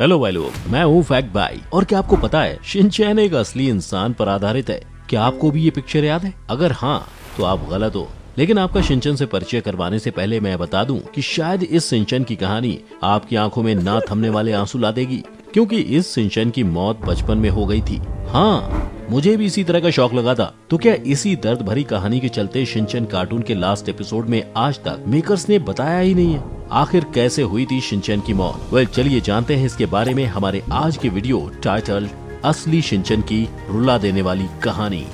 Hello भाई लोग, मैं हूँ फैक्ट भाई। और क्या आपको पता है शिनचैन एक असली इंसान पर आधारित है? क्या आपको भी ये पिक्चर याद है? अगर हाँ तो आप गलत हो। लेकिन आपका शिनचैन से परिचय करवाने से पहले मैं बता दूं कि शायद इस शिनचैन की कहानी आपकी आंखों में ना थमने वाले आंसू ला देगी, क्योंकि इस शिनचैन की मौत बचपन में हो गई थी। हाँ, मुझे भी इसी तरह का शौक लगा था। तो क्या इसी दर्द भरी कहानी के चलते शिनचैन कार्टून के लास्ट एपिसोड में आज तक मेकर्स ने बताया ही नहीं है आखिर कैसे हुई थी शिनचैन की मौत? वेल, चलिए जानते हैं इसके बारे में हमारे आज के वीडियो टाइटल असली शिनचैन की रुला देने वाली कहानी।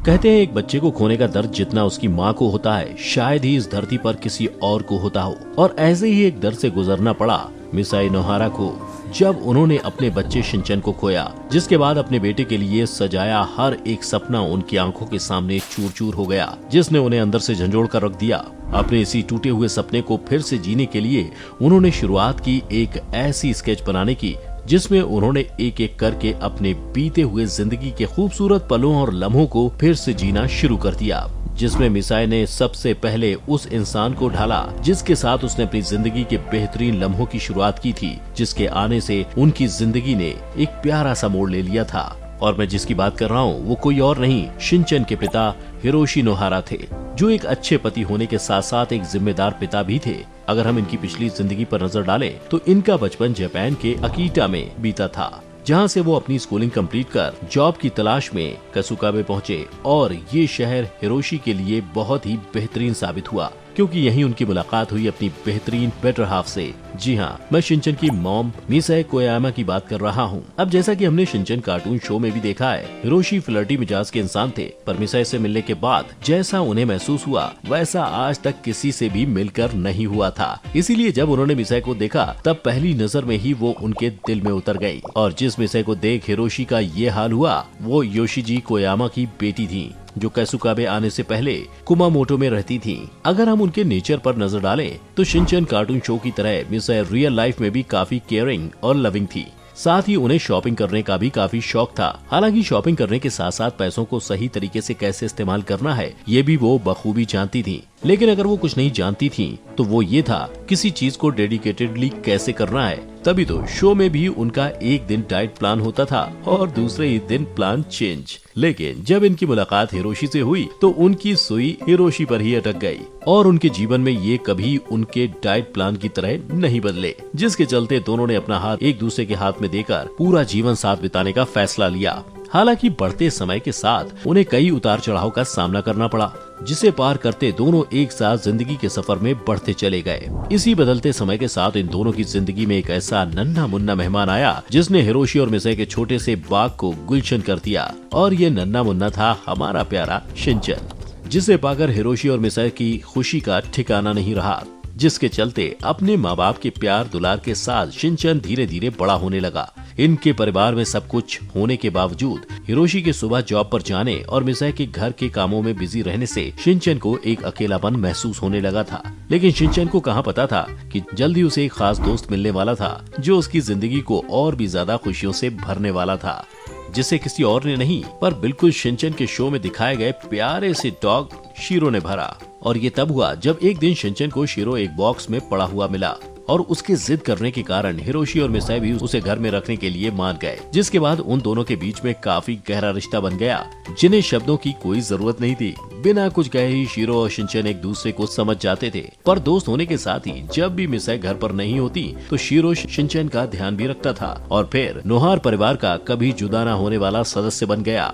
कहते हैं एक बच्चे को खोने का दर्द जितना उसकी माँ को होता है, शायद ही इस धरती पर किसी और को होता हो। और ऐसे ही एक दर्द से गुजरना पड़ा मिसाई नोहारा को, जब उन्होंने अपने बच्चे शिनचैन को खोया, जिसके बाद अपने बेटे के लिए सजाया हर एक सपना उनकी आंखों के सामने चूर चूर हो गया, जिसने उन्हें अंदर से झंझोड़ कर रख दिया। अपने इसी टूटे हुए सपने को फिर से जीने के लिए उन्होंने शुरुआत की एक ऐसी स्केच बनाने की जिसमें उन्होंने एक एक करके अपने बीते हुए जिंदगी के खूबसूरत पलों और लम्हों को फिर से जीना शुरू कर दिया, जिसमें मिसाई ने सबसे पहले उस इंसान को ढाला जिसके साथ उसने अपनी जिंदगी के बेहतरीन लम्हों की शुरुआत की थी, जिसके आने से उनकी जिंदगी ने एक प्यारा सा मोड़ ले लिया था। और मैं जिसकी बात कर रहा हूँ वो कोई और नहीं, शिनचैन के पिता हिरोशी नोहारा थे, जो एक अच्छे पति होने के साथ साथ एक जिम्मेदार पिता भी थे। अगर हम इनकी पिछली जिंदगी पर नजर डालें तो इनका बचपन जापान के अकीटा में बीता था, जहां से वो अपनी स्कूलिंग कंप्लीट कर जॉब की तलाश में कसुकाबे पहुंचे। और ये शहर हिरोशी के लिए बहुत ही बेहतरीन साबित हुआ, क्योंकि यहीं उनकी मुलाकात हुई अपनी बेहतरीन बेटर हाफ से। जी हाँ, मैं शिनचैन की मॉम मिसाई कोयामा की बात कर रहा हूँ। अब जैसा कि हमने शिनचैन कार्टून शो में भी देखा है, हिरोशी फ्लर्टी मिजाज के इंसान थे, पर मिसाई से मिलने के बाद जैसा उन्हें महसूस हुआ वैसा आज तक किसी से भी मिलकर नहीं हुआ था। इसीलिए जब उन्होंने मिसाई को देखा तब पहली नजर में ही वो उनके दिल में उतर गयी। और जिस मिसाई को देख हिरोशी का ये हाल हुआ वो योशिजी कोयामा की बेटी थी, जो कसुकाबे आने से पहले कुमामोटो में रहती थी। अगर हम उनके नेचर पर नजर डालें तो शिनचैन कार्टून शो की तरह मिसाई रियल लाइफ में भी काफी केयरिंग और लविंग थी। साथ ही उन्हें शॉपिंग करने का भी काफी शौक था। हालांकि शॉपिंग करने के साथ साथ पैसों को सही तरीके से कैसे इस्तेमाल करना है ये भी वो बखूबी जानती थी। लेकिन अगर वो कुछ नहीं जानती थी तो वो ये था किसी चीज को डेडिकेटेडली कैसे करना है। तभी तो शो में भी उनका एक दिन डाइट प्लान होता था और दूसरे ही दिन प्लान चेंज। लेकिन जब इनकी मुलाकात हिरोशी से हुई तो उनकी सुई हिरोशी पर ही अटक गई और उनके जीवन में ये कभी उनके डाइट प्लान की तरह नहीं बदले, जिसके चलते दोनों ने अपना हाथ एक दूसरे के हाथ में देकर पूरा जीवन साथ बिताने का फैसला लिया। हालांकि बढ़ते समय के साथ उन्हें कई उतार चढ़ाव का सामना करना पड़ा, जिसे पार करते दोनों एक साथ जिंदगी के सफर में बढ़ते चले गए। इसी बदलते समय के साथ इन दोनों की जिंदगी में एक ऐसा नन्हा मुन्ना मेहमान आया जिसने हिरोशी और मिसाई के छोटे से बाग को गुलशन कर दिया। और ये नन्हा मुन्ना था हमारा प्यारा शिनचैन, जिसे पाकर हिरोशी और मिसाई की खुशी का ठिकाना नहीं रहा, जिसके चलते अपने माँ बाप के प्यार दुलार के साथ शिनचैन धीरे धीरे बड़ा होने लगा। इनके परिवार में सब कुछ होने के बावजूद हिरोशी के सुबह जॉब पर जाने और मिसाई के घर के कामों में बिजी रहने से शिनचैन को एक अकेलापन महसूस होने लगा था। लेकिन शिनचैन को कहाँ पता था कि जल्दी उसे एक खास दोस्त मिलने वाला था, जो उसकी जिंदगी को और भी ज्यादा खुशियों से भरने वाला था, जिसे किसी और ने नहीं पर बिल्कुल शिनचैन के शो में दिखाए गए प्यारे से डॉग शीरो ने भरा। और ये तब हुआ जब एक दिन शिनचैन को शीरो एक बॉक्स में पड़ा हुआ मिला और उसके जिद करने के कारण हिरोशी और मिसाई भी उसे घर में रखने के लिए मान गए, जिसके बाद उन दोनों के बीच में काफी गहरा रिश्ता बन गया, जिन्हें शब्दों की कोई जरूरत नहीं थी। बिना कुछ कहे ही शीरो और शिनचैन एक दूसरे को समझ जाते थे। पर दोस्त होने के साथ ही जब भी मिसाई घर पर नहीं होती तो शीरो शिनचैन का ध्यान भी रखता था और फिर नोहार परिवार का कभी जुदा न होने वाला सदस्य बन गया।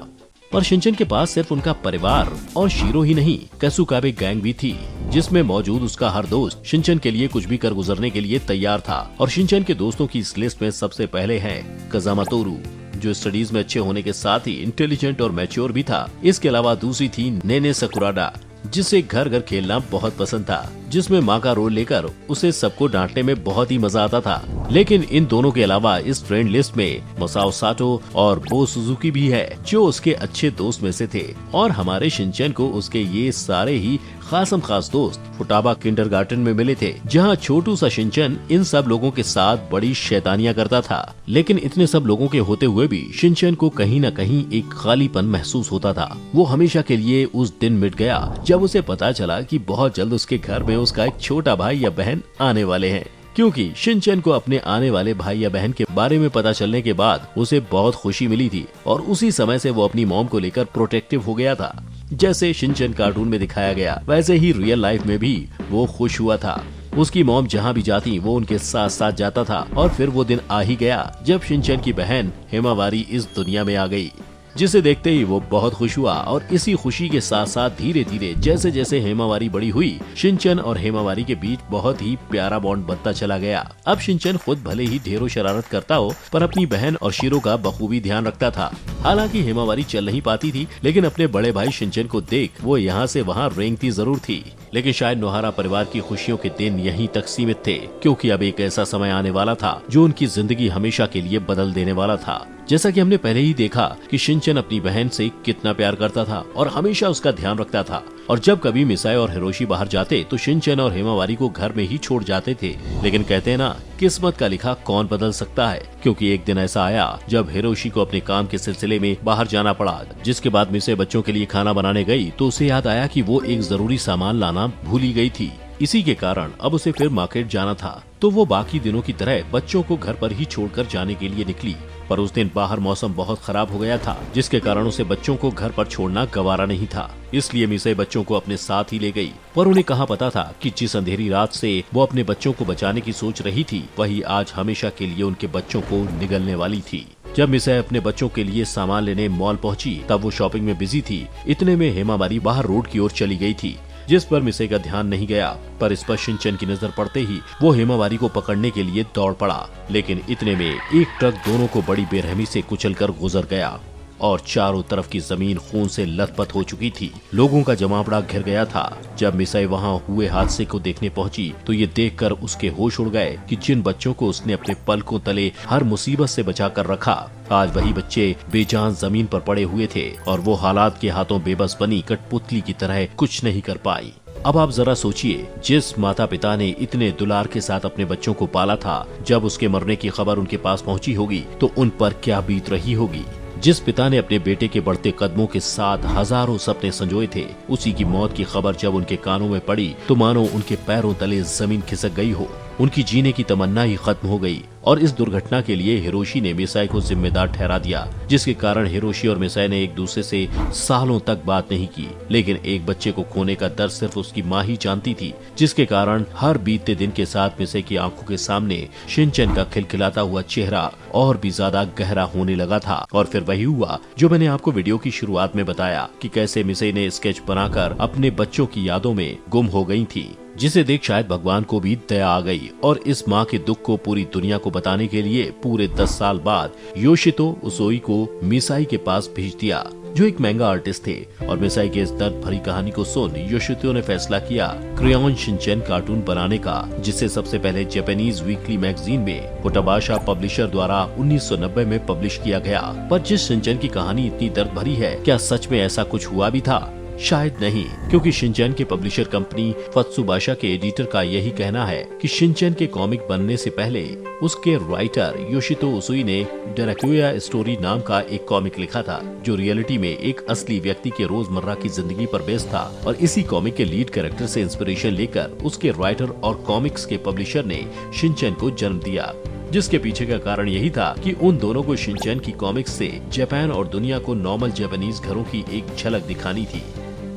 पर शिनचैन के पास सिर्फ उनका परिवार और शीरो ही नहीं, कसुकाबे गैंग भी थी, जिसमें मौजूद उसका हर दोस्त शिनचैन के लिए कुछ भी कर गुजरने के लिए तैयार था। और शिनचैन के दोस्तों की इस लिस्ट में सबसे पहले है कजामा तोरू, जो स्टडीज में अच्छे होने के साथ ही इंटेलिजेंट और मैच्योर भी था। इसके अलावा दूसरी थी नेने सकुराडा, जिसे घर घर खेलना बहुत पसंद था, जिसमें माँ का रोल लेकर उसे सबको डांटने में बहुत ही मजा आता था। लेकिन इन दोनों के अलावा इस फ्रेंड लिस्ट में मसाओ साटो और बो सुजुकी भी है, जो उसके अच्छे दोस्त में से थे। और हमारे शिनचैन को उसके ये सारे ही खासम खास दोस्त फुटाबा किंडरगार्टन में मिले थे, जहाँ छोटू सा शिनचैन इन सब लोगों के साथ बड़ी शैतानियां करता था। लेकिन इतने सब लोगों के होते हुए भी शिनचैन को कहीं न कहीं एक खालीपन महसूस होता था। वो हमेशा के लिए उस दिन मिट गया जब उसे पता चला कि बहुत जल्द उसके घर में उसका एक छोटा भाई या बहन आने वाले हैं। क्योंकि शिनचैन को अपने आने वाले भाई या बहन के बारे में पता चलने के बाद उसे बहुत खुशी मिली थी और उसी समय से वो अपनी मॉम को लेकर प्रोटेक्टिव हो गया था। जैसे शिनचैन कार्टून में दिखाया गया वैसे ही रियल लाइफ में भी वो खुश हुआ था। उसकी मॉम जहाँ भी जाती वो उनके साथ साथ जाता था और फिर वो दिन आ ही गया जब शिनचैन की बहन हिमावारी इस दुनिया में आ गई, जिसे देखते ही वो बहुत खुश हुआ। और इसी खुशी के साथ साथ धीरे धीरे जैसे जैसे हेमावारी बड़ी हुई, शिनचैन और हेमावारी के बीच बहुत ही प्यारा बॉन्ड बनता चला गया। अब शिनचैन खुद भले ही ढेरों शरारत करता हो पर अपनी बहन और शीरो का बखूबी ध्यान रखता था। हालांकि हेमावारी चल नहीं पाती थी, लेकिन अपने बड़े भाई शिनचैन को देख वो यहाँ से वहाँ रेंगती जरूर थी। लेकिन शायद नोहारा परिवार की खुशियों के दिन यहीं तक सीमित थे, क्योंकि अब एक ऐसा समय आने वाला था जो उनकी जिंदगी हमेशा के लिए बदल देने वाला था। जैसा कि हमने पहले ही देखा कि शिनचैन अपनी बहन से कितना प्यार करता था और हमेशा उसका ध्यान रखता था, और जब कभी मिसाई और हिरोशी बाहर जाते तो शिनचैन और हेमावारी को घर में ही छोड़ जाते थे। लेकिन कहते हैं ना, किस्मत का लिखा कौन बदल सकता है, क्योंकि एक दिन ऐसा आया जब हिरोशी को अपने काम के सिलसिले में बाहर जाना पड़ा। जिसके बाद मिसाई बच्चों के लिए खाना बनाने गई तो उसे याद आया कि वो एक जरूरी सामान लाना भूली गई थी। इसी के कारण अब उसे फिर मार्केट जाना था, तो वो बाकी दिनों की तरह बच्चों को घर पर ही छोड़कर जाने के लिए निकली। पर उस दिन बाहर मौसम बहुत खराब हो गया था, जिसके कारण उसे बच्चों को घर पर छोड़ना गवारा नहीं था। इसलिए मिसाई बच्चों को अपने साथ ही ले गई। पर उन्हें कहाँ पता था कि जिस अंधेरी रात से वो अपने बच्चों को बचाने की सोच रही थी, वही आज हमेशा के लिए उनके बच्चों को निगलने वाली थी। जब मिसाई अपने बच्चों के लिए सामान लेने मॉल पहुंची, तब वो शॉपिंग में बिजी थी। इतने में हेमावारी बाहर रोड की ओर चली गई थी, जिस पर मिसाई का ध्यान नहीं गया। पर इस पर शिनचैन की नजर पड़ते ही वो हेमावारी को पकड़ने के लिए दौड़ पड़ा। लेकिन इतने में एक ट्रक दोनों को बड़ी बेरहमी से कुचलकर गुजर गया और चारों तरफ की जमीन खून से लथपथ हो चुकी थी। लोगों का जमावड़ा घिर गया था। जब मिसाई वहां हुए हादसे को देखने पहुंची तो ये देखकर उसके होश उड़ गए कि जिन बच्चों को उसने अपने पलकों तले हर मुसीबत से बचा कर रखा, आज वही बच्चे बेजान जमीन पर पड़े हुए थे और वो हालात के हाथों बेबस बनी कठपुतली की तरह कुछ नहीं कर पाई। अब आप जरा सोचिए, जिस माता पिता ने इतने दुलार के साथ अपने बच्चों को पाला था, जब उसके मरने की खबर उनके पास पहुंची होगी तो उन पर क्या बीत रही होगी। जिस पिता ने अपने बेटे के बढ़ते कदमों के साथ हजारों सपने संजोए थे, उसी की मौत की खबर जब उनके कानों में पड़ी तो मानो उनके पैरों तले जमीन खिसक गई हो। उनकी जीने की तमन्ना ही खत्म हो गई। और इस दुर्घटना के लिए हिरोशी ने मिसाई को जिम्मेदार ठहरा दिया, जिसके कारण हिरोशी और मिसाई ने एक दूसरे से सालों तक बात नहीं की। लेकिन एक बच्चे को खोने का दर्द सिर्फ उसकी माँ ही जानती थी, जिसके कारण हर बीतते दिन के साथ मिसाई की आंखों के सामने शिनचैन का खिलखिलाता हुआ चेहरा और भी ज्यादा गहरा होने लगा था। और फिर वही हुआ जो मैंने आपको वीडियो की शुरुआत में बताया कि कैसे मिसाई ने स्केच बनाकर अपने बच्चों की यादों में गुम हो गई थी, जिसे देख शायद भगवान को भी दया आ गई और इस माँ के दुख को पूरी दुनिया को बताने के लिए पूरे 10 साल बाद योशितो उसोई को मिसाई के पास भेज दिया, जो एक महंगा आर्टिस्ट थे। और मिसाई के इस दर्द भरी कहानी को सुन योशितो ने फैसला किया क्रेयॉन शिनचैन कार्टून बनाने का, जिसे सबसे पहले जापानीज वीकली मैगजीन में फुटाबाशा पब्लिशर द्वारा 1990 में पब्लिश किया गया। पर जिस शिनचैन की कहानी इतनी दर्द भरी है, क्या सच में ऐसा कुछ हुआ भी था? शायद नहीं, क्योंकि शिनचैन के पब्लिशर कंपनी फत्सुबाशा के एडिटर का यही कहना है कि शिनचैन के कॉमिक बनने से पहले उसके राइटर योशितो उसुई ने ड्रैकुला स्टोरी नाम का एक कॉमिक लिखा था, जो रियलिटी में एक असली व्यक्ति के रोजमर्रा की जिंदगी पर बेस्ड था। और इसी कॉमिक के लीड कैरेक्टर से इंस्पिरेशन लेकर उसके राइटर और कॉमिक्स के पब्लिशर ने शिनचैन को जन्म दिया, जिसके पीछे का कारण यही था कि उन दोनों को शिनचैन की कॉमिक्स से जापान और दुनिया को नॉर्मल जापानीज घरों की एक झलक दिखानी थी।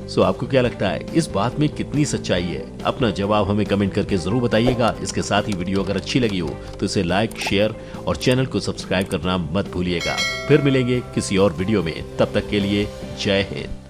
सो आपको क्या लगता है, इस बात में कितनी सच्चाई है? अपना जवाब हमें कमेंट करके जरूर बताइएगा। इसके साथ ही वीडियो अगर अच्छी लगी हो तो इसे लाइक, शेयर और चैनल को सब्सक्राइब करना मत भूलिएगा। फिर मिलेंगे किसी और वीडियो में, तब तक के लिए जय हिंद।